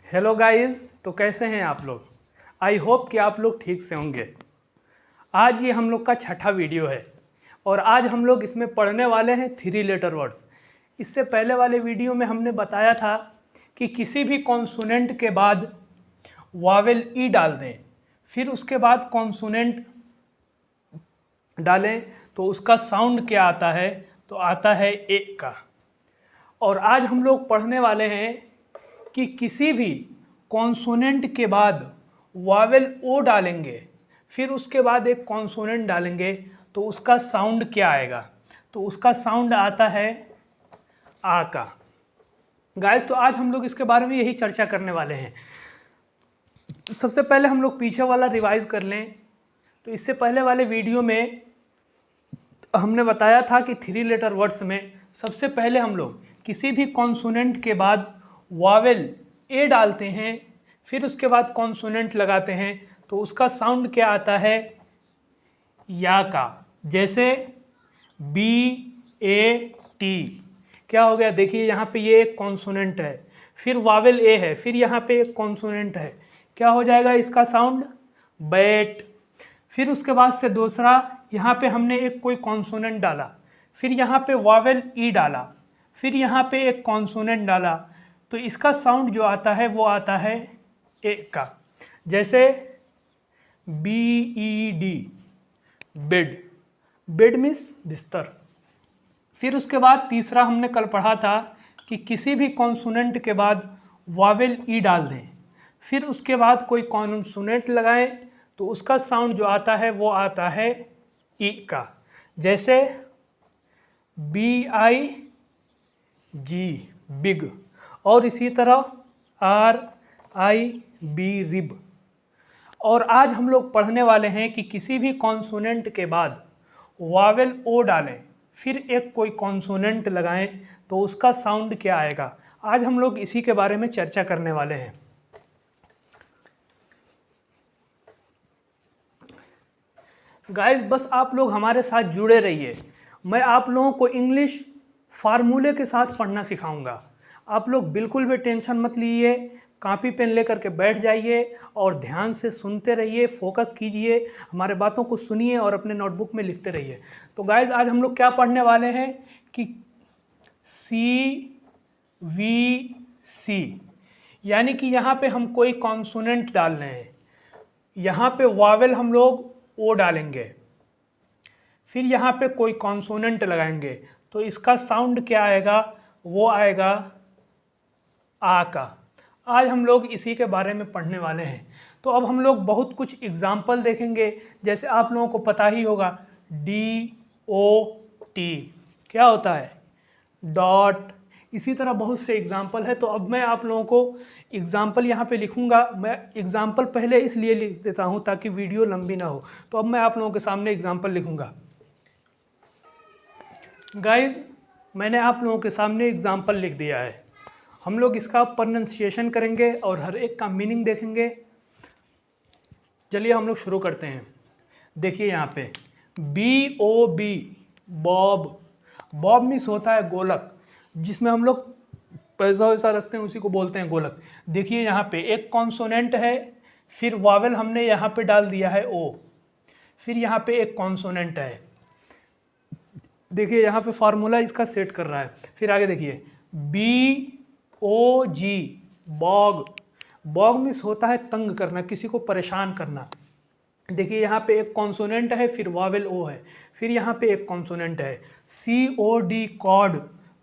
Hello guys, तो कैसे हैं आप लोग। आई होप कि आप लोग ठीक से होंगे। आज ये हम लोग का छठा वीडियो है और आज हम लोग इसमें पढ़ने वाले हैं 3 लेटर वर्ड्स। इससे पहले वाले वीडियो में हमने बताया था कि किसी भी कॉन्सोनेंट के बाद वावेल ई डाल दें, फिर उसके बाद कॉन्सोनेंट डालें तो उसका साउंड क्या आता है, तो आता है ए का। और आज हम लोग पढ़ने वाले हैं कि किसी भी कॉन्सोनेंट के बाद वावेल ओ डालेंगे, फिर उसके बाद एक कॉन्सोनेंट डालेंगे तो उसका साउंड क्या आएगा, तो उसका साउंड आता है आ का। गाइस, तो आज हम लोग इसके बारे में यही चर्चा करने वाले हैं। सबसे पहले हम लोग पीछे वाला रिवाइज कर लें। तो इससे पहले वाले वीडियो में हमने बताया था कि 3 लेटर वर्ड्स में सबसे पहले हम लोग किसी भी कॉन्सोनेंट के बाद वावेल ए डालते हैं, फिर उसके बाद कॉन्सोनेंट लगाते हैं तो उसका साउंड क्या आता है, या का। जैसे बी ए टी क्या हो गया, देखिए यहाँ पे ये एक कॉन्सोनेंट है, फिर वावेल ए है, फिर यहाँ पे एक कॉन्सोनेंट है, क्या हो जाएगा इसका साउंड, बैट। फिर उसके बाद से दूसरा, यहाँ पे हमने एक कोई कॉन्सोनेंट डाला, फिर यहाँ पे वावेल ई डाला, फिर यहाँ पे एक कॉन्सोनेंट डाला, तो इसका साउंड जो आता है वो आता है ए का। जैसे B E D, bed. Bed means बिस्तर। फिर उसके बाद तीसरा हमने कल पढ़ा था कि किसी भी कॉन्सोनेंट के बाद वावेल ई डाल दें, फिर उसके बाद कोई कॉन्सोनेंट लगाएं तो उसका साउंड जो आता है वो आता है ई का। जैसे बी आई जी, बिग। और इसी तरह आर आई बी, रिब। और आज हम लोग पढ़ने वाले हैं कि किसी भी कॉन्सोनेंट के बाद वावेल ओ डालें, फिर एक कोई कॉन्सोनेंट लगाएं तो उसका साउंड क्या आएगा। आज हम लोग इसी के बारे में चर्चा करने वाले हैं। गाइस, बस आप लोग हमारे साथ जुड़े रहिए। मैं आप लोगों को इंग्लिश फार्मूले के साथ पढ़ना सिखाऊंगा। आप लोग बिल्कुल भी टेंशन मत लीजिए, कॉपी पेन लेकर के बैठ जाइए और ध्यान से सुनते रहिए, फोकस कीजिए, हमारे बातों को सुनिए और अपने नोटबुक में लिखते रहिए। तो गाइस, आज हम लोग क्या पढ़ने वाले हैं कि सी वी सी, यानी कि यहाँ पे हम कोई कॉन्सोनेंट डाल रहे हैं, यहाँ पे वावेल हम लोग ओ डालेंगे, फिर यहाँ पे कोई कॉन्सोनेंट लगाएंगे तो इसका साउंड क्या आएगा, वो आएगा आ का। आज हम लोग इसी के बारे में पढ़ने वाले हैं। तो अब हम लोग बहुत कुछ एग्जाम्पल देखेंगे। जैसे आप लोगों को पता ही होगा डी ओ टी क्या होता है, डॉट। इसी तरह बहुत से एग्जाम्पल है। तो अब मैं आप लोगों को एग्जाम्पल यहाँ पे लिखूंगा। मैं एग्जाम्पल पहले इसलिए लिख देता हूँ ताकि वीडियो लंबी ना हो। तो अब मैं आप लोगों के सामने एग्जाम्पल लिखूंगा। गाइज, मैंने आप लोगों के सामने एग्जाम्पल लिख दिया है। हम लोग इसका प्रोनाउंसिएशन करेंगे और हर एक का मीनिंग देखेंगे। चलिए हम लोग शुरू करते हैं। देखिए यहाँ पे B O B, Bob. Bob means होता है गोलक, जिसमें हम लोग पैसा वैसा रखते हैं, उसी को बोलते हैं गोलक। देखिए यहाँ पे एक कॉन्सोनेंट है, फिर वावेल हमने यहाँ पे डाल दिया है ओ, फिर यहाँ पे एक कॉन्सोनेंट है। देखिए यहाँ पे फार्मूला इसका सेट कर रहा है। फिर आगे देखिए बी ओ जी, बॉग। बॉग मीन्स होता है तंग करना, किसी को परेशान करना। देखिए यहाँ पे एक कॉन्सोनेंट है, फिर वावेल ओ है, फिर यहाँ पे एक कॉन्सोनेंट है। C O D, cod.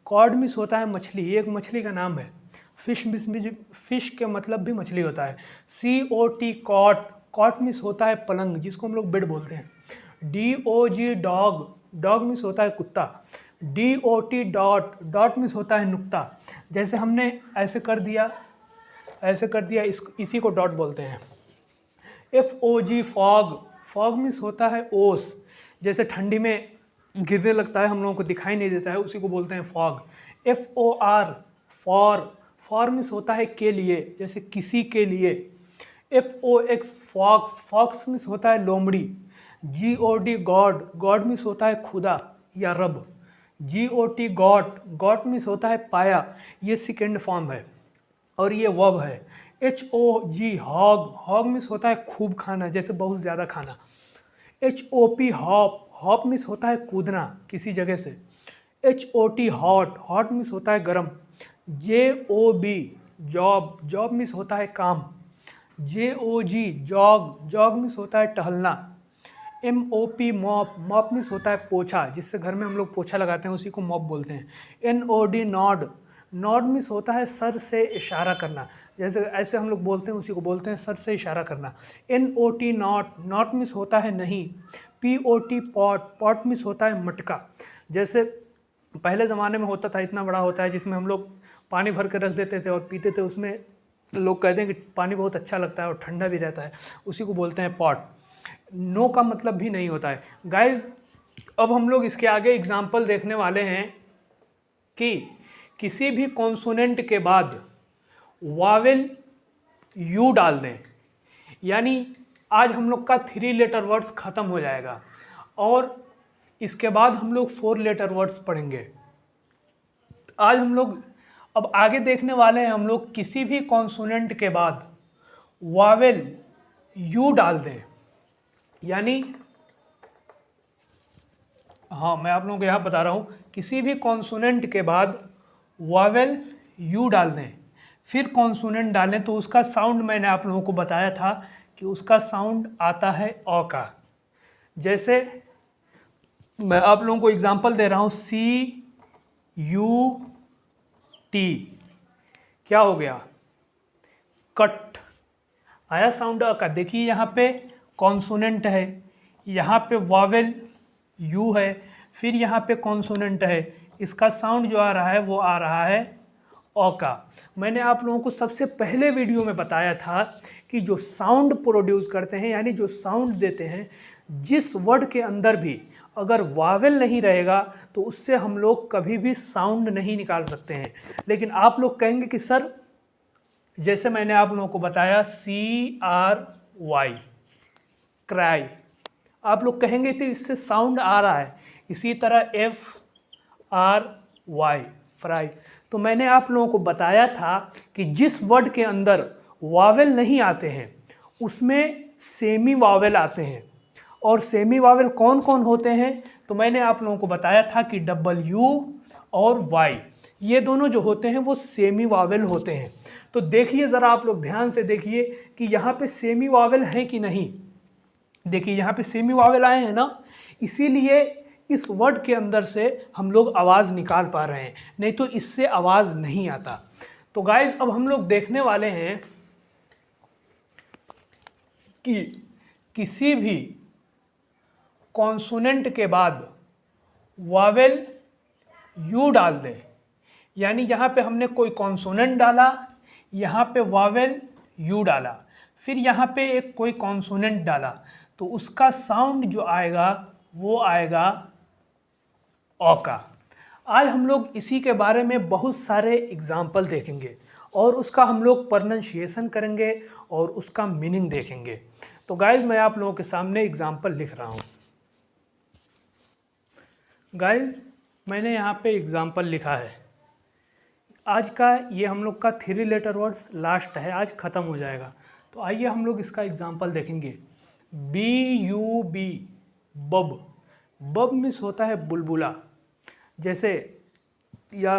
Cod means होता है मछली, ये एक मछली का नाम है। फिश के मतलब भी मछली होता है। C O T, cot. Cot means होता है पलंग, जिसको हम लोग बेड बोलते हैं। D O G, dog. Dog means होता है कुत्ता। D O T, dot. Dot means होता है नुक्ता। जैसे हमने ऐसे कर दिया, ऐसे कर दिया, इसी को डॉट बोलते हैं। एफ ओ जी, फॉग। फॉग मीन्स होता है ओस, जैसे ठंडी में गिरने लगता है, हम लोगों को दिखाई नहीं देता है, उसी को बोलते हैं fog. F O R, for. For means होता है के लिए, जैसे किसी के लिए। F O X, fox. Fox means होता है लोमड़ी। G O D, god. God means होता है खुदा या रब। G O T, got. Got means होता है पाया, ये सेकेंड फॉर्म है। और ये वर्ब है। HOG हॉग, हॉग मीन्स होता है खूब खाना, जैसे बहुत ज़्यादा खाना। HOP हॉप, हॉप मीन्स होता है कूदना किसी जगह से। HOT हॉट, हॉट मीन्स होता है गर्म। JOB जॉब, जॉब मीन्स होता है काम। JOG जॉग, जॉग मीन्स होता है टहलना। MOP मॉप, मॉप मीन्स होता है पोछा, जिससे घर में हम लोग पोछा लगाते हैं उसी को मॉप बोलते हैं। NOD नॉड, नॉड मीन्स होता है सर से इशारा करना, जैसे ऐसे हम लोग बोलते हैं उसी को बोलते हैं सर से इशारा करना। NOT नॉट, नॉट मीन्स होता है नहीं। POT पॉट, पॉट मीन्स होता है मटका, जैसे पहले ज़माने में होता था, इतना बड़ा होता है जिसमें हम लोग पानी भर के रख देते थे और पीते थे, उसमें लोग कहते हैं कि पानी बहुत अच्छा लगता है और ठंडा भी रहता है, उसी को बोलते हैं पॉट। नो का मतलब भी नहीं होता है। गाइज अब हम लोग इसके आगे एग्जाम्पल देखने वाले हैं कि किसी भी कॉन्सोनेंट के बाद वावेल यू डाल दें, यानी आज हम लोग का 3 लेटर वर्ड्स ख़त्म हो जाएगा और इसके बाद हम लोग 4 लेटर वर्ड्स पढ़ेंगे। आज हम लोग अब आगे देखने वाले हैं, हम लोग किसी भी कॉन्सोनेंट के बाद वावेल यू डाल दें, यानी हाँ मैं आप लोगों को यहाँ बता रहा हूँ, किसी भी कॉन्सोनेंट के बाद वावेल यू डाल दें, फिर कॉन्सोनेंट डालें तो उसका साउंड मैंने आप लोगों को बताया था कि उसका साउंड आता है अ का। जैसे मैं आप लोगों को एग्जांपल दे रहा हूँ, CUT, क्या हो गया, कट, आया साउंड अ का। देखिए यहाँ पे कॉन्सोनेंट है, यहाँ पे वावेल यू है, फिर यहाँ पे कॉन्सोनेंट है, इसका साउंड जो आ रहा है वो आ रहा है अ का। मैंने आप लोगों को सबसे पहले वीडियो में बताया था कि जो साउंड प्रोड्यूस करते हैं, यानी जो साउंड देते हैं, जिस वर्ड के अंदर भी अगर वावेल नहीं रहेगा तो उससे हम लोग कभी भी साउंड नहीं निकाल सकते हैं। लेकिन आप लोग कहेंगे कि सर, जैसे मैंने आप लोगों को बताया CRY क्राई, आप लोग कहेंगे तो इससे साउंड आ रहा है। इसी तरह FRY फ्राई। तो मैंने आप लोगों को बताया था कि जिस वर्ड के अंदर वावेल नहीं आते हैं उसमें सेमी वावेल आते हैं। और सेमी वावेल कौन कौन होते हैं, तो मैंने आप लोगों को बताया था कि W और Y, ये दोनों जो होते हैं वो सेमी वावेल होते हैं। तो देखिए ज़रा, आप लोग ध्यान से देखिए कि यहाँ पे सेमी वावेल है कि नहीं। देखिए यहाँ पे सेमी वावेल आए हैं ना, इसीलिए इस वर्ड के अंदर से हम लोग आवाज़ निकाल पा रहे हैं, नहीं तो इससे आवाज़ नहीं आता। तो गाइज अब हम लोग देखने वाले हैं कि किसी भी कॉन्सोनेंट के बाद वावेल यू डाल दें, यानी यहाँ पे हमने कोई कॉन्सोनेंट डाला, यहाँ पे वावेल यू डाला, फिर यहाँ पे एक कोई कॉन्सोनेंट डाला, तो उसका साउंड जो आएगा वो आएगा अ का। आज हम लोग इसी के बारे में बहुत सारे एग्जाम्पल देखेंगे और उसका हम लोग प्रोनाउंसिएशन करेंगे और उसका मीनिंग देखेंगे। तो गाइज मैं आप लोगों के सामने एग्जाम्पल लिख रहा हूँ। गाइज मैंने यहाँ पे एग्जाम्पल लिखा है। आज का ये हम लोग का 3 लेटर वर्ड्स लास्ट है, आज ख़त्म हो जाएगा। तो आइए हम लोग इसका एग्जाम्पल देखेंगे। BUB बब, बब मीन्स होता है बुलबुला। जैसे या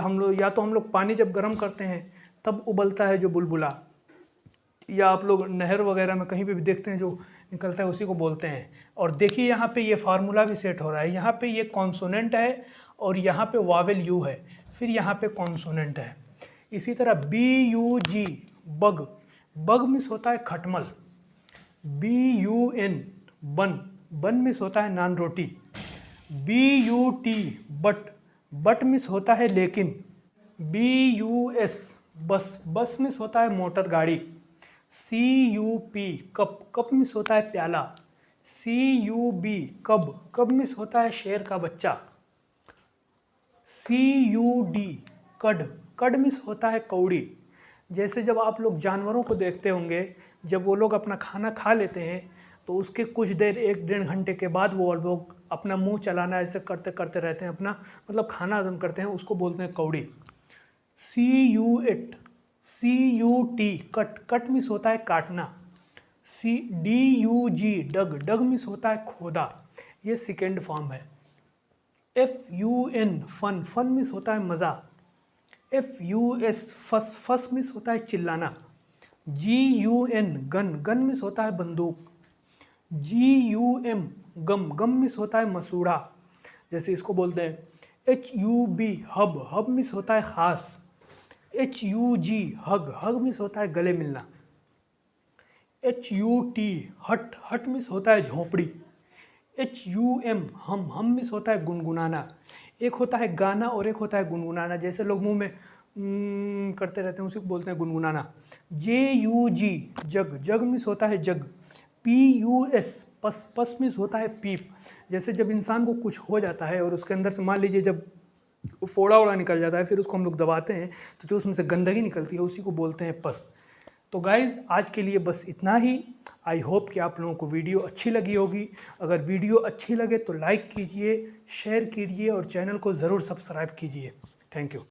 तो हम लोग पानी जब गर्म करते हैं तब उबलता है जो बुलबुला, या आप लोग नहर वगैरह में कहीं पे भी देखते हैं जो निकलता है उसी को बोलते हैं। और देखिए यहाँ पे ये फार्मूला भी सेट हो रहा है, यहाँ पे ये कॉन्सोनेंट है और यहाँ पे वावेल यू है, फिर यहाँ पे कॉन्सोनेंट है। इसी तरह BUG बग, बग मीन्स होता है खटमल। BUN बन, बन मीन्स होता है नान रोटी। BUT बट, बट मीन्स होता है लेकिन। BUS बस, बस मीन्स होता है मोटर गाड़ी। CUP कप, कप मीन्स होता है प्याला। CUB कब, कब मीन्स होता है शेर का बच्चा। CUD कड, कड मीन्स होता है कौड़ी। जैसे जब आप लोग जानवरों को देखते होंगे, जब वो लोग अपना खाना खा लेते हैं तो उसके कुछ देर 1-1.5 घंटे के बाद वो लोग अपना मुंह चलाना ऐसे करते करते रहते हैं, अपना मतलब खाना हजम करते हैं, उसको बोलते हैं कौड़ी। CUT CUT cut, cut miss होता है काटना। DUG डग, डग मिस होता है खोदा, ये सेकेंड फॉर्म है। FUN फन, फन मिस होता है मज़ा। FUS फस, फस मिस होता है चिल्लाना। GUN गन, गन मिस होता है बंदूक। GUM गम, गम मिस होता है मसूड़ा, जैसे इसको बोलते हैं। HUB हब, हब मिस होता है ख़ास। HUG हग, हग मिस होता है गले मिलना। HUT हट, हट मिस होता है झोंपड़ी। HUM हम मिस होता है गुनगुनाना। एक होता है गाना और एक होता है गुनगुनाना, जैसे लोग मुंह में करते रहते हैं, उसी को बोलते हैं गुनगुनाना। JUG जग, जग मिस होता है जग। PUS पस, पस मिस होता है पीप, जैसे जब इंसान को कुछ हो जाता है और उसके अंदर से मान लीजिए जब फोड़ा वोड़ा निकल जाता है, फिर उसको हम लोग दबाते हैं तो जो उसमें से गंदगी निकलती है उसी को बोलते हैं पस। तो गाइज़ आज के लिए बस इतना ही। आई होप कि आप लोगों को वीडियो अच्छी लगी होगी। अगर वीडियो अच्छी लगे तो लाइक कीजिए, शेयर कीजिए और चैनल को ज़रूर सब्सक्राइब कीजिए। Thank you.